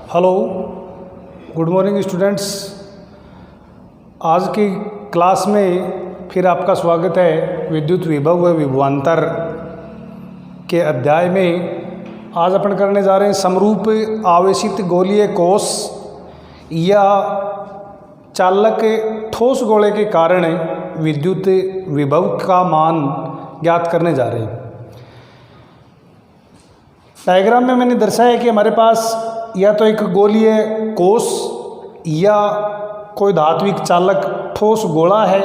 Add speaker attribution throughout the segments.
Speaker 1: Hello, good morning students. आज की class में फिर आपका स्वागत है। विद्युत विभव व विभवांतर के अध्याय में आज अपन करने जा रहे हैं समरूप आवेशित गोलीय कोश या चालक ठोस गोले के कारण विद्युत विभव का मान ज्ञात करने जा रहे हैं। डायग्राम में मैंने दर्शाया कि हमारे पास या तो एक गोलीय कोश या कोई धात्विक चालक ठोस गोला है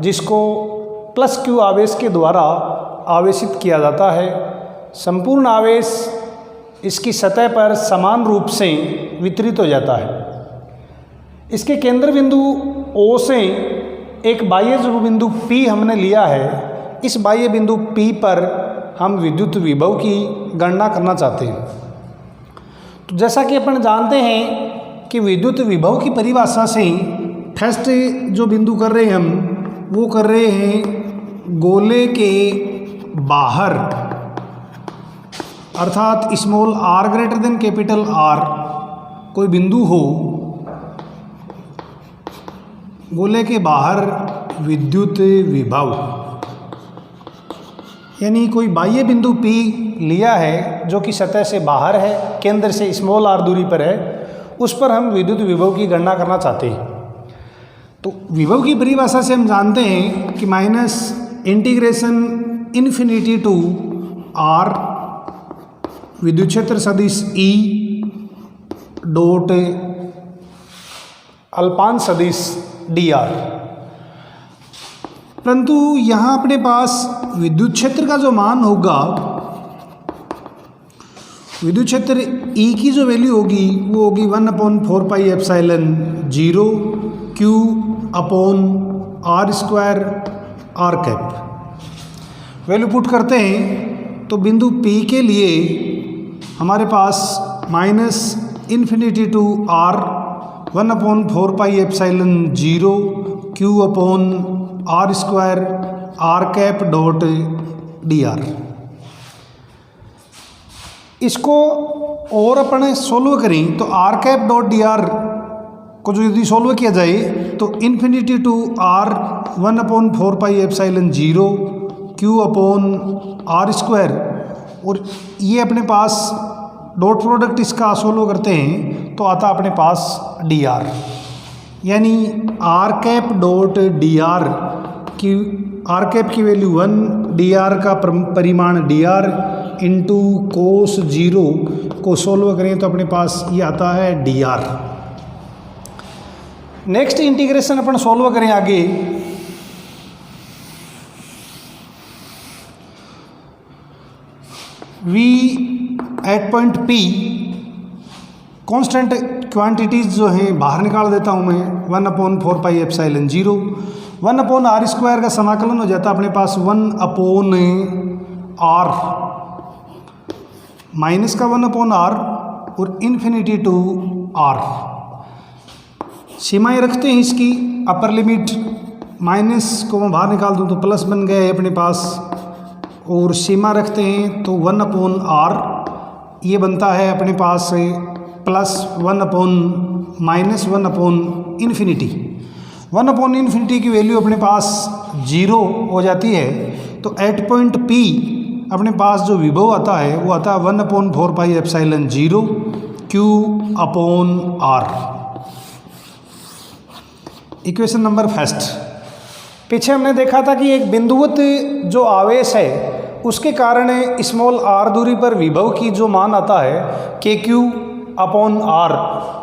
Speaker 1: जिसको प्लस क्यू आवेश के द्वारा आवेशित किया जाता है। संपूर्ण आवेश इसकी सतह पर समान रूप से वितरित हो जाता है। इसके केंद्र बिंदु O से एक बाह्य जो बिंदु P हमने लिया है, इस बाह्य बिंदु P पर हम विद्युत विभव की गणना करना चाहते हैं। तो जैसा कि अपन जानते हैं कि विद्युत विभव की परिभाषा से फर्स्ट जो बिंदु कर रहे हैं हम वो कर रहे हैं गोले के बाहर, अर्थात small r greater than capital R कोई बिंदु हो, गोले के बाहर विद्युत विभव यानी कोई बाह्य बिंदु P लिया है जो कि सतह से बाहर है, केंद्र से स्मॉल r दूरी पर है, उस पर हम विद्युत विभव की गणना करना चाहते हैं। तो विभव की परिभाषा से हम जानते हैं कि minus integration infinity to r विद्युत क्षेत्र सदिश E डॉट अल्पांश सदिश dr। परंतु यहाँ अपने पास विद्युत क्षेत्र का जो मान होगा, विद्युत क्षेत्र E की जो वैल्यू होगी वो होगी 1/4 pi epsilon 0 Q upon R square R cap. Value put करते हैं तो बिंदु P के लिए हमारे पास minus infinity to R 1/4 pi epsilon 0 Q upon R square R cap dot dr। इसको और अपन सोल्व करें तो R कैप डॉट dr को जो यदि सोल्व किया जाए तो infinity to R 1/4 pi epsilon 0 Q upon R square, और ये अपने पास डॉट प्रोडक्ट इसका सोल्व करते हैं तो आता अपने पास dr, यानी R कैप डॉट dr की R कैप की वैल्यू 1, dr का परिमाण dr इंटू कोस 0 को सोल्व करें तो अपने पास ये आता है dr। नेक्स्ट इंटीग्रेशन अपन सोल्व करें आगे। V at point P constant quantities जो हैं बाहर निकाल देता हूँ मैं, 1/4 पाई एप्सिलॉन 0 1/r स्क्वायर का समाकलन हो जाता है अपने पास 1/r माइनस का 1/r और इन्फिनिटी टू r। सीमाएं रखते हैं इसकी, अपर लिमिट माइनस को मैं बाहर निकाल दूँ तो प्लस बन गया है अपने पास, और सीमा रखते हैं तो 1/r ये बनता है अपने पास प्लस 1/-1/इन्फिनिटी। 1/इन्फिनिटी की वैल्यू अपने पास 0 हो जाती है। तो एट पॉइंट P अपने पास जो विभव आता है वो आता है 1/4 pi epsilon 0 Q upon R। Equation number first. पीछे हमने देखा था कि एक बिंदुवत जो आवेश है उसके कारण स्मॉल r दूरी पर विभव की जो मान आता है KQ अपॉन R,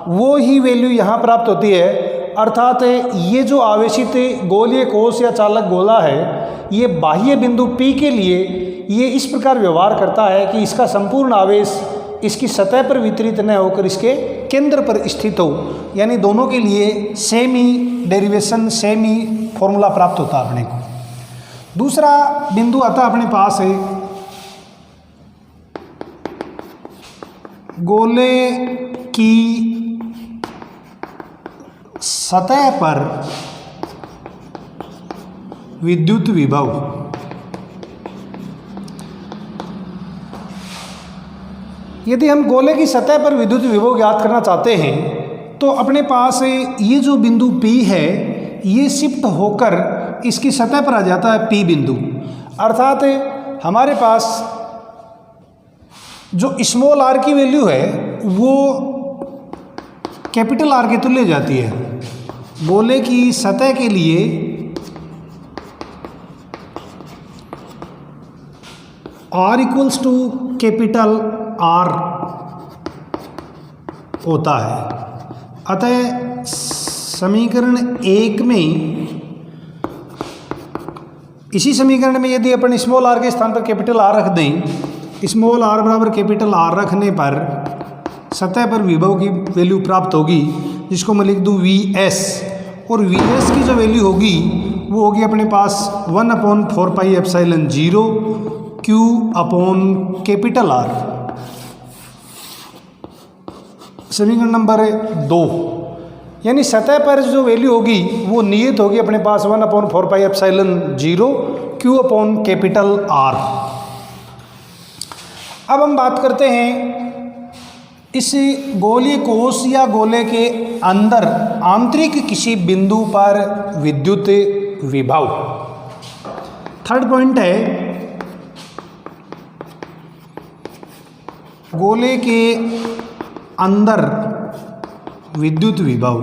Speaker 1: वो ही वैल्यू यहाँ प्राप्त होती है। अर्थात ये जो आवेशित गोलीय कोश या चालक गोला है ये बाह्य बिंदु P के लिए ये इस प्रकार व्यवहार करता है कि इसका संपूर्ण आवेश इसकी सतह पर वितरित न होकर इसके केंद्र पर स्थित हो, यानी दोनों के लिए सेम ही डेरिवेशन, सेम ही फॉर्मूला प्राप्त होता है अपने को। दूसरा बिंदु आता अपने पास है गोले की सतह पर विद्युत विभव। यदि हम गोले की सतह पर विद्युत विभव ज्ञात करना चाहते हैं तो अपने पास ये जो बिंदु P है ये शिफ्ट होकर इसकी सतह पर आ जाता है P बिंदु, अर्थात हमारे पास जो स्मॉल r की वैल्यू है वो कैपिटल R के तुल्य जाती है। गोले की सतह के लिए R equals to capital R होता है। अतः समीकरण 1 में, इसी समीकरण में यदि अपन स्मॉल r के स्थान पर कैपिटल R रख दें, स्मॉल r बराबर कैपिटल R रखने पर सतह पर विभव की वैल्यू प्राप्त होगी, जिसको मैं लिख दूँ Vs, और Vs की जो वैल्यू होगी वो होगी अपने पास 1/4πε0 Q अपॉन कैपिटल R। समीकरण नंबर 2, यानी सतह पर जो वैल्यू होगी वो नियत होगी अपने पास 1/4πε0 Q अपॉन कैपिटल R। अब हम बात करते हैं इस गोलीय कोश या गोले के अंदर आंतरिक किसी बिंदु पर विद्युत विभव। थर्ड पॉइंट है गोले के अंदर विद्युत विभव।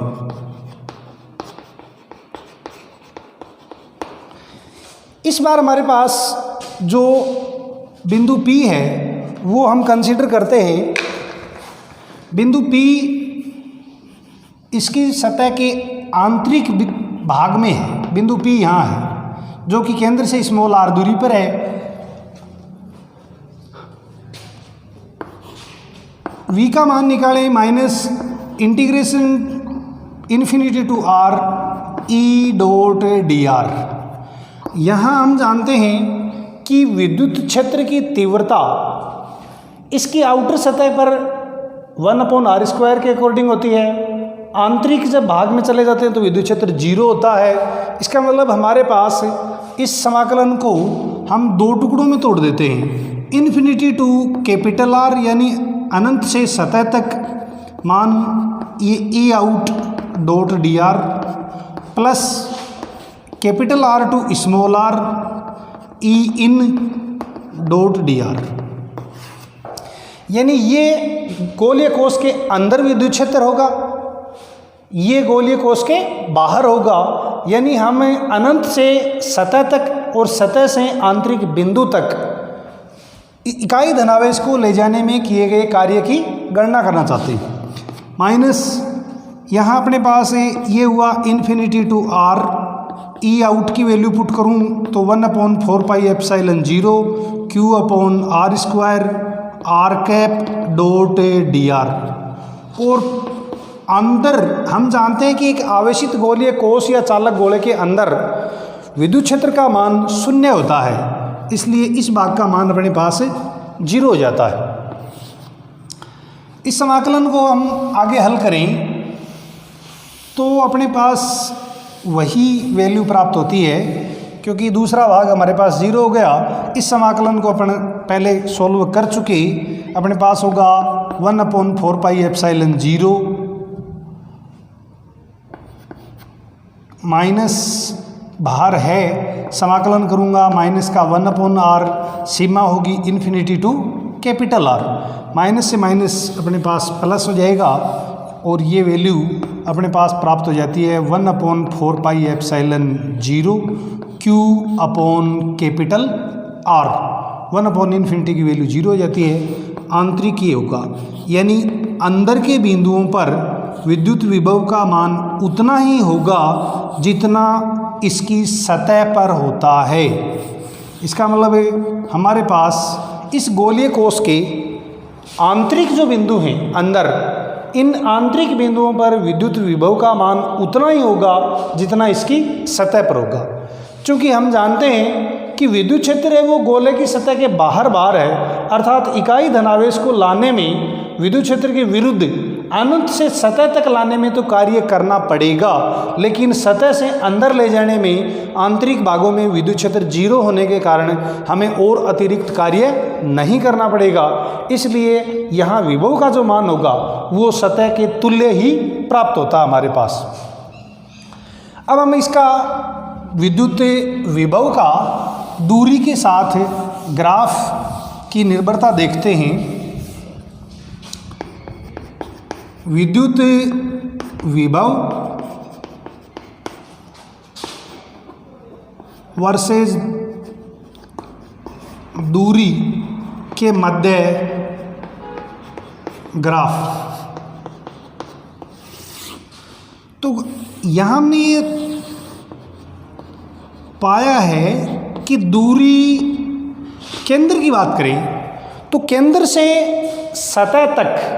Speaker 1: इस बार हमारे पास जो बिंदु P है वो हम कंसीडर करते हैं बिंदु P इसकी सतह के आंतरिक भाग में है। बिंदु P यहाँ है जो कि केंद्र से स्मॉल r दूरी पर है। V का मान निकालें minus integration infinity to r E dot dr। यहाँ हम जानते हैं कि विद्युत क्षेत्र की तीव्रता इसकी आउटर सतह पर 1/r² के अकॉर्डिंग होती है। आंतरिक जब भाग में चले जाते हैं तो विद्युत क्षेत्र 0 होता है। इसका मतलब हमारे पास इस समाकलन को हम दो टुकड़ों में तोड़ देते हैं, इन्फिनिटी टू कैपिटल R यानी अनंत से सतह तक मान ये E out dot dr plus capital R to small r E in dot dr, यानी ये गोलीय कोश के अंदर विद्युत क्षेत्र होगा, ये गोलीय कोश के बाहर होगा। यानी हम अनंत से सतह तक और सतह से आंतरिक बिंदु तक इकाई धनावेश को ले जाने में किए गए कार्य की गणना करना चाहते हैं। माइनस यहाँ अपने पास ये हुआ infinity to r, E out की वैल्यू पुट करूँ तो 1/4πε0 Q upon r² r cap dot dr। और अंदर हम जानते हैं कि एक आवेशित गोलीय कोश या चालक गोले के अंदर विद्युत क्षेत्र का मान 0 होता है, इसलिए इस भाग का मान अपने पास 0 हो जाता है। इस समाकलन को हम आगे हल करें तो अपने पास वही वैल्यू प्राप्त होती है, क्योंकि दूसरा भाग हमारे पास 0 हो गया। इस समाकलन को अपन पहले सॉल्व कर चुके, अपने पास होगा 1/4πε0 माइनस बाहर है, समाकलन करूँगा माइनस का 1/r, सीमा होगी infinity to capital R। Minus से माइनस अपने पास प्लस हो जाएगा और ये वैल्यू अपने पास प्राप्त हो जाती है 1/4πε0 Q अपॉन कैपिटल R। 1/∞ की वैल्यू 0 हो जाती है। आंतरिक ये होगा, यानी अंदर के बिंदुओं पर विद्युत विभव का मान उतना ही होगा जितना इसकी सतह पर होता है। इसका मतलब है हमारे पास इस गोलीय कोश के आंतरिक जो बिंदु हैं अंदर, इन आंतरिक बिंदुओं पर विद्युत विभव का मान उतना ही होगा जितना इसकी सतह पर होगा। क्योंकि हम जानते हैं कि विद्युत क्षेत्र है वो गोले की सतह के बाहर है, अर्थात इकाई धनावेश को लाने में विद्युत क्षेत्र के विरुद्ध अनंत से सतह तक लाने में तो कार्य करना पड़ेगा, लेकिन सतह से अंदर ले जाने में आंतरिक भागों में विद्युत क्षेत्र 0 होने के कारण हमें और अतिरिक्त कार्य नहीं करना पड़ेगा। इसलिए यहाँ विभव का जो मान होगा वो सतह के तुल्य ही प्राप्त होता है हमारे पास। अब हम इसका विद्युत विभव का दूरी के साथ ग्राफ की निर्भरता देखते हैं। विद्युत विभव वर्सेस दूरी के मध्य ग्राफ। तो यहाँ हमने ये पाया है कि दूरी, केंद्र की बात करें तो केंद्र से सतह तक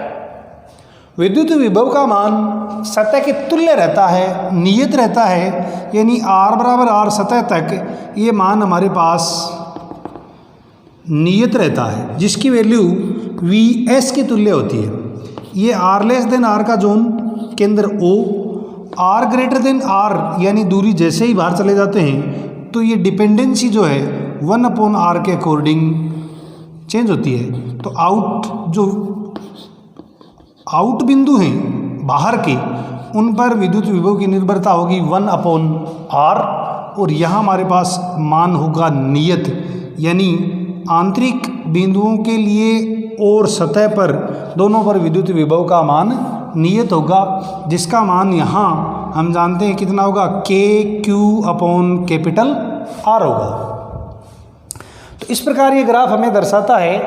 Speaker 1: विद्युत विभव का मान सतह के तुल्य रहता है, नियत रहता है, यानी R बराबर R सतह तक ये मान हमारे पास नियत रहता है, जिसकी वैल्यू Vs के तुल्य होती है। ये R लेस देन R का जोन केंद्र O, R greater than R यानी दूरी जैसे ही बाहर चले जाते हैं तो ये डिपेंडेंसी जो है 1/R के अकॉर्डिंग चेंज होती है। तो आउट बिंदु हैं बाहर के, उन पर विद्युत विभव की निर्भरता होगी 1/R, और यहाँ हमारे पास मान होगा नियत, यानी आंतरिक बिंदुओं के लिए और सतह पर दोनों पर विद्युत विभव का मान नियत होगा, जिसका मान यहाँ हम जानते हैं कितना होगा, KQ/R होगा। तो इस प्रकार ये ग्राफ हमें दर्शाता है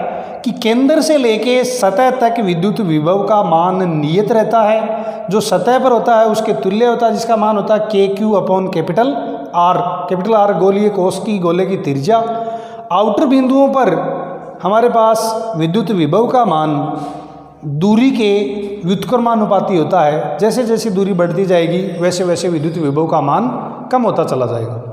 Speaker 1: कि केंद्र से लेके सतह तक विद्युत विभव का मान नियत रहता है, जो सतह पर होता है उसके तुल्य होता है, जिसका मान होता है KQ/R। कैपिटल R गोलीय कोश की गोले की त्रिज्या। आउटर बिंदुओं पर हमारे पास विद्युत विभव का मान दूरी के व्युत्क्रमानुपाती होता है, जैसे जैसे दूरी बढ़ती जाएगी वैसे वैसे विद्युत विभव का मान कम होता चला जाएगा।